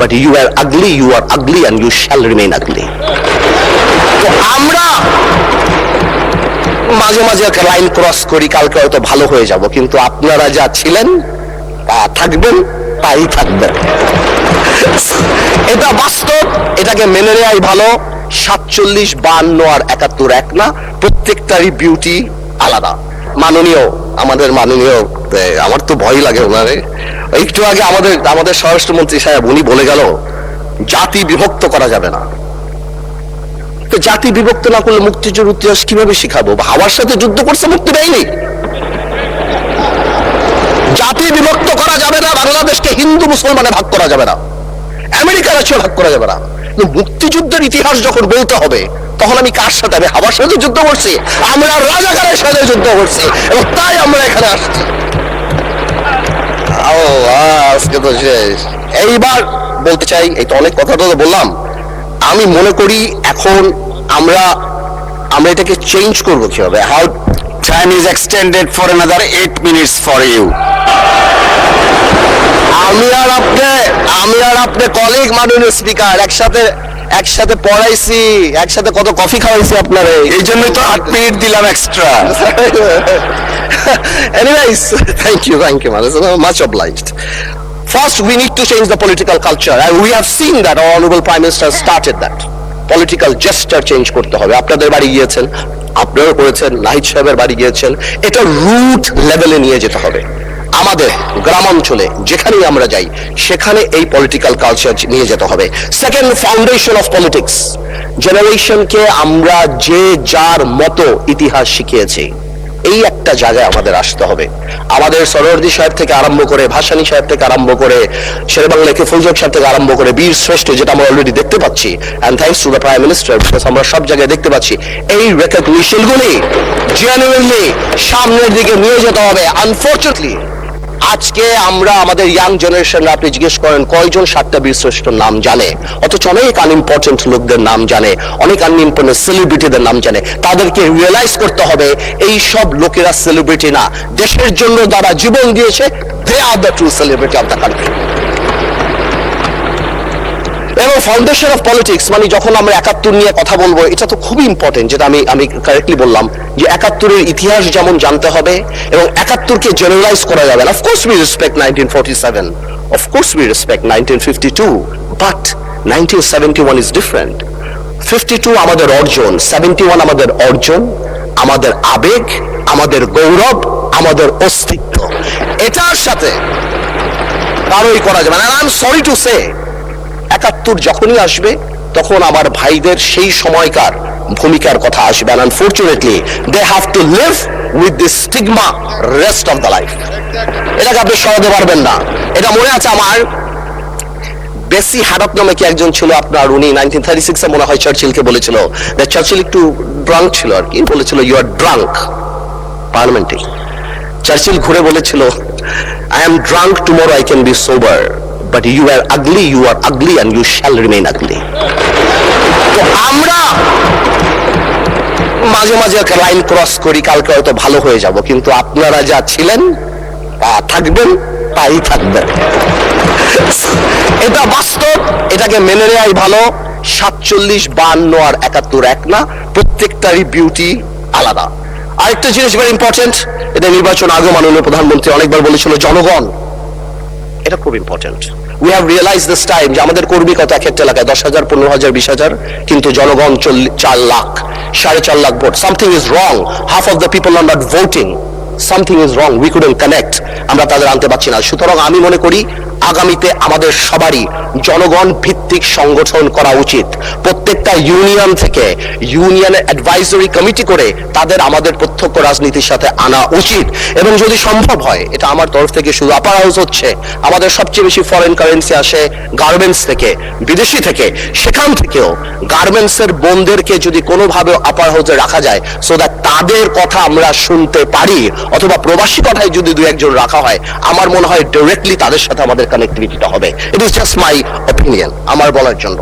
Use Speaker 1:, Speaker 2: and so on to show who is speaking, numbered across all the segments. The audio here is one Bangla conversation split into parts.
Speaker 1: but you are ugly and you shall remain ugly. তো আমরা মাঝে মাঝে একটা লাইন ক্রস করি, কালকে হয়তো ভালো হয়ে যাব, কিন্তু আপনারা যা ছিলেন তা থাকবেন, তাই থাকবেন। এটা বাস্তব, এটাকে মেনে নেওয়াই ভালো। 47, 52 আর 71 এক না, প্রত্যেকটারই বিউটি আলাদা। মাননীয় আমার তো ভয় লাগে ওনারে। একটু আগে আমাদের স্বরাষ্ট্রমন্ত্রী সাহেব উনি বলে গেল জাতি বিভক্ত করা যাবে না। তো জাতি বিভক্ত না করলে মুক্তিযুদ্ধের ইতিহাস কিভাবে শিখাবো? হাওয়ার সাথে যুদ্ধ করছে, মুক্তি দেয়নি। জাতি বিভক্ত করা যাবে না, বাংলাদেশকে হিন্দু মুসলমানে ভাগ করা যাবে না, আমেরিকার আছে ভাগ করা যাবে না। মুক্তিযুদ্ধের ইতিহাস যখন বলতে হবে তখন আমি কার সাথে? আমি হাওয়ার সাথে যুদ্ধ করছি, আমরা রাজাকারের সাথে যুদ্ধ করছি, এবং তাই আমরা এখানে আসছি। আজকে তো শেষ। এইবার বলতে চাই, এই তো অনেক কথা তো বললাম, আমি মনে করি এখন আমরা এটাকে চেঞ্জ করবো কিভাবে? How
Speaker 2: Time is extended for another 8 minutes for you.
Speaker 1: আমি আর আপনি কলিগ, মাননীয় স্পিকার, একসাথে পড়াইছি, একসাথে কত কফি খাওয়াইছি আপনারে,
Speaker 2: এই জন্যই তো 8 মিনিট দিলাম extra.
Speaker 1: Anyways, thank you, much obliged. First, we need to change the political culture, and we have seen that our honorable Prime Minister started that. Political gesture change করতে হবে। আপনাদের বাড়ি গিয়েছেন, আপনারা করেছেন, নাহিদ সাহেবের বাড়ি গিয়েছেন, এটা রুট লেভেলে নিয়ে যেতে হবে। আমাদের গ্রামাঞ্চলে যেখানেই আমরা যাই সেখানে এই পলিটিক্যাল কালচার নিয়ে যেতে হবে। Second, foundation of politics. জেনারেশনকে আমরা যে যার মতো ইতিহাস শিখিয়েছি, এই একটা জায়গায় আমাদের আসতে হবে। আমাদের সরোয়ার্দী সাহেব থেকে আরম্ভ করে, ভাসানী সাহেব থেকে আরম্ভ করে, শেরেবাংলা ফুলজক সাহেব থেকে আরম্ভ করে, বীর শ্রেষ্ঠ, যেটা আমরা অলরেডি দেখতে পাচ্ছি, and thanks to the prime minister, because আমরা সব জায়গায় দেখতে পাচ্ছি, এই রেকগনিশনগুলি জেনুইনলি সামনের দিকে নিয়ে যেতে হবে। আনফরচুনেটলি আজকে আমরা আমাদের ইয়াং জেনারেশন, আপনি জিজ্ঞেস করেন কয়জন 7টা বীর শ্রেষ্ঠর নাম জানে, অথচ অনেক আনইম্পর্টেন্ট লোকদের নাম জানে, অনেক আনইম্পর্টেন্ট সেলিব্রিটিদের নাম জানে। তাদেরকে রিয়েলাইজ করতে হবে এই সব লোকেরা সেলিব্রিটি না, দেশের জন্য যারা জীবন দিয়েছে, they are the true celebrity of the country. এবং ফাউন্ডেশন অফ পলিটিক্স মানে যখন আমরা 71 নিয়ে কথা বলবো, এটা তো খুবই ইম্পর্টেন্ট, যেটা আমি কারেক্টলি বললাম যে 71-এর ইতিহাস যেমন জানতে হবে এবং 71-কে জেনারেলাইজ করা যাবে না। Of course we respect 1947, of course we respect 1952, but 1971 is different. 52 আমাদের অর্জন, 71 আমাদের অর্জন, আমাদের আবেগ, আমাদের গৌরব, আমাদের অস্তিত্ব। এটার সাথে কারোই করা যাবে না। I am sorry to say, 71 যখনই আসবে তখন আমার ভাইদের সেই সময়কার ভূমিকার কথা আসবে। and unfortunately they have to live with this stigma rest of the life. এটাকে আপনি সরাতে পারবেন না। এটা মনে আছে আমার, বেসি হ্যাডপ নামে কি একজন ছিল আপনার, উনি 1936 এ মনে হয় চার্চিলকে বলেছিল, চার্চিল একটু ড্রাঙ্ক ছিল আর কি, বলেছিল ইউ আর ড্রাঙ্ক পার্লামেন্টে। চার্চিল ঘুরে বলেছিল I am drunk, tomorrow I can be sober, but you are ugly and you shall remain ugly. তো আমরা মাঝে মাঝে একটা লাইন ক্রস করি, কালকে হয়তো ভালো হয়ে যাব, কিন্তু আপনারা যা ছিলেন তা থাকবেন, তাই থাকবেন। এটা বাস্তব, এটাকে মেনে নেওয়াই ভালো। 47, 52 আর 71 এক না, প্রত্যেকটারই বিউটি আলাদা। আরেকটা জিনিস ভেরি ইম্পর্টেন্ট, এটা নির্বাচন আগে মাননীয় প্রধানমন্ত্রী অনেকবার বলেছিল, জনগণ। এটা খুব important. We have realise this time যে আমাদের কর্মী কত এক একটা এলাকায় 10,000, 15,000, 20,000, কিন্তু জনগণ 4 lakh, 4.5 lakh vote. Something is wrong, half of the people are not voting, something is wrong, we couldn't connect, আমরা তাদের আনতে পারছি না। সুতরাং আমি মনে করি আগামীতে আমাদের সবারই জনগণ ভিত্তিক সংগঠন করা উচিত। প্রত্যেকটা ইউনিয়ন থেকে ইউনিয়নের অ্যাডভাইজরি কমিটি করে তাদের আমাদের প্রত্যক্ষ রাজনীতির সাথে আনা উচিত। এবং যদি সম্ভব হয়, এটা আমার তরফ থেকে শুধু, আপার হাউস হচ্ছে আমাদের সবচেয়ে বেশি ফরেন কারেন্সি আসে গার্মেন্টস থেকে, বিদেশি থেকে, সেখান থেকেও গার্মেন্টসের বোনদেরকে যদি কোনোভাবে আপার হাউসে রাখা যায়, সো দ্যাট তাদের কথা আমরা শুনতে পারি, অথবা প্রবাসী কথায় যদি 2-1 জন রাখা হয়, আমার মনে হয় ডাইরেক্টলি তাদের সাথে আমাদের কানেক্টিভিটিটা হবে। It is just my opinion, আমার বলার জন্য।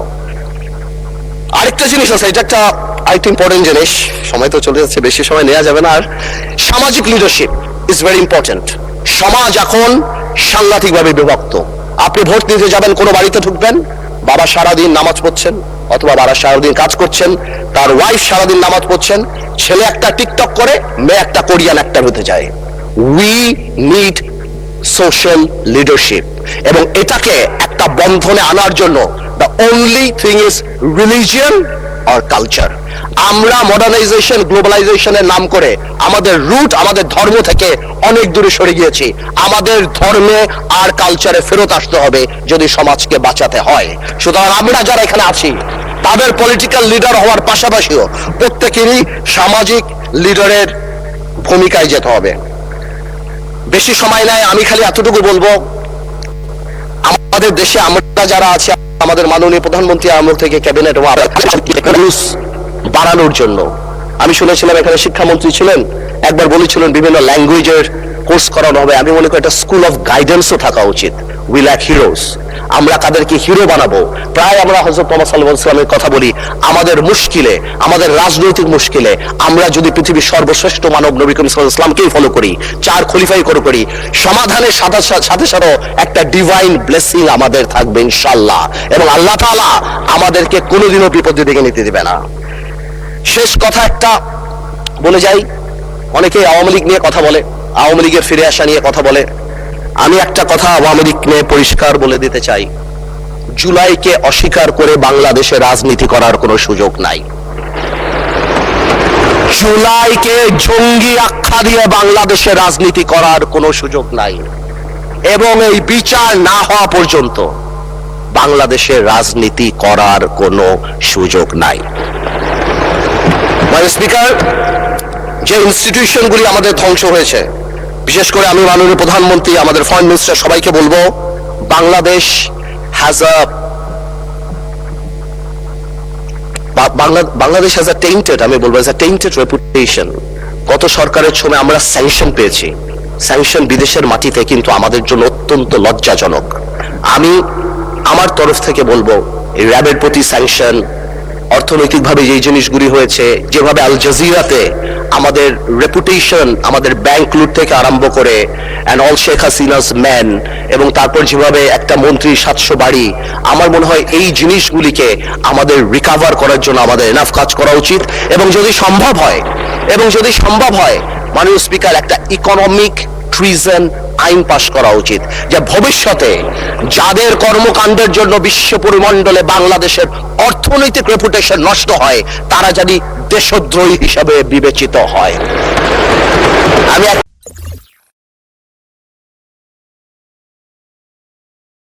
Speaker 1: আরেকটা জিনিস আছে, এটা আরেকটা ইম্পর্টেন্ট জিনিস, সময় তো চলে যাচ্ছে, বেশি সময় নেওয়া যাবে না আর। সামাজিক লিডারশিপ ইজ ভেরি ইম্পর্টেন্ট। সমাজ এখন সাংঘাতিকভাবে বিভক্ত, আপনি ভোট দিতে যাবেন, কোনো বাড়িতে ঢুকবেন, বাবা সারাদিন নামাজ পড়ছেন অথবা বাবা সারাদিন কাজ করছেন, তার ওয়াইফ সারাদিন নামাজ পড়ছেন, ছেলে একটা টিকটক করে, মেয়ে একটা কোরিয়ান অ্যাক্টর হতে যায়। উই নিড সোশ্যাল লিডারশিপ, এবং এটাকে একটা বন্ধনে আনার জন্য the only thing is religion or culture. আমরা মডার্নাইজেশন, গ্লোবালাইজেশনের নাম করে আমাদের রুট, আমাদের ধর্ম থেকে অনেক দূরে সরে গিয়েছি। আমাদের ধর্মে আর কালচারে ফেরত আসতে হবে যদি সমাজকে বাঁচাতে হয়। সুতরাং আমরা যারা এখানে আছি তাদের পলিটিক্যাল লিডার হওয়ার পাশাপাশিও প্রত্যেকেরই সামাজিক লিডারের ভূমিকায় যেতে হবে। বেশি সময় নাই, আমি খালি এতটুকু বলবো, আমাদের দেশে আমরা যারা আছি, আমাদের মাননীয় প্রধানমন্ত্রী আওয়ামী থেকে ক্যাবিনেট বাড়ানোর জন্য, আমি শুনেছিলাম এখানে শিক্ষামন্ত্রী ছিলেন, একবার বলেছিলেন বিভিন্ন ল্যাঙ্গুয়েজের কোর্স করানো হবে। আমি মনে করি একটা স্কুল অফ গাইডেন্সও থাকা উচিত। We lack heroes. আমরা কাদেরকে হিরো বানাবো? প্রায় আমরা হযরত মুহাম্মদ সাল্লাল্লাহু আলাইহি ওয়াসাল্লামের কথা বলি, আমাদের মুশকিলে, আমাদের রাজনৈতিক মুশকিলে আমরা যদি পৃথিবীর সর্বশ্রেষ্ঠ মানব নবী করিম সাল্লাল্লাহু আলাইহি ওয়াসাল্লামকেই ফলো করি, চার খলিফাই করি, সমাধানের সাথে সাথে একটা ডিভাইন ব্লেসিং আমাদের থাকবে ইনশাআল্লাহ, এবং আল্লাহ তাআলা আমাদেরকে কোনোদিনও বিপদের দিকে নিতে দিবে না। শেষ কথা একটা বলে যাই, অনেকে আওয়ামী লীগ নিয়ে কথা বলে, আওয়ামী লীগের ফিরে আসা নিয়ে কথা বলে। আমি একটা কথা আওয়ামী লীগ নিয়ে পরিষ্কার বলে দিতে চাই, জুলাইকে অস্বীকার করে বাংলাদেশে রাজনীতি করার কোনো সুযোগ নাই। জুলাইকে জঙ্গি আখ্যা দিয়ে বাংলাদেশে রাজনীতি করার কোনো সুযোগ নাই, এবং এই বিচার না হওয়া পর্যন্ত বাংলাদেশে রাজনীতি করার কোনো সুযোগ নাই। স্পিকার, যে ইনস্টিটিউশনগুলি আমাদের ধ্বংস হয়েছে, বিশেষ করে আমি মাননীয় প্রধানমন্ত্রী, আমাদের ফরেন মিনিস্টার সবাইকে বলবো, বাংলাদেশ হ্যাজ আ টেইন্টেড, আমি বলবো এজ আ টেইন্টেড রেপুটেশন। গত সরকারের সময় আমরা স্যাংশন পেয়েছি, স্যাংশন বিদেশের মাটিতে, কিন্তু আমাদের জন্য অত্যন্ত লজ্জাজনক। আমি আমার তরফ থেকে বলবো, এই র্যাবের প্রতি স্যাংশন, অর্থনৈতিকভাবে যে জিনিসগুলি হয়েছে, যেভাবে আল জাজিরাতে আমাদের রেপুটেশন, আমাদের ব্যাংক লুট থেকে আরম্ভ করে and all Sheikh Hasina's man, এবং তারপর যেভাবে একটা মন্ত্রী 700 বাড়ি, আমার মনে হয় এই জিনিসগুলিকে আমাদের রিকভার করার জন্য আমাদের এনাফ কাজ করা উচিত। এবং যদি সম্ভব হয় মাননীয় স্পিকার, একটা ইকোনমিক ট্রিজন আইন পাশ করা উচিত, যে ভবিষ্যতে যাদের কর্মকাণ্ডের জন্য বিশ্ব পরিমণ্ডলে বাংলাদেশের অর্থনৈতিক রেপুটেশন নষ্ট হয়, তারা জানি দেশদ্রোহী হিসাবে বিবেচিত হয়। আমি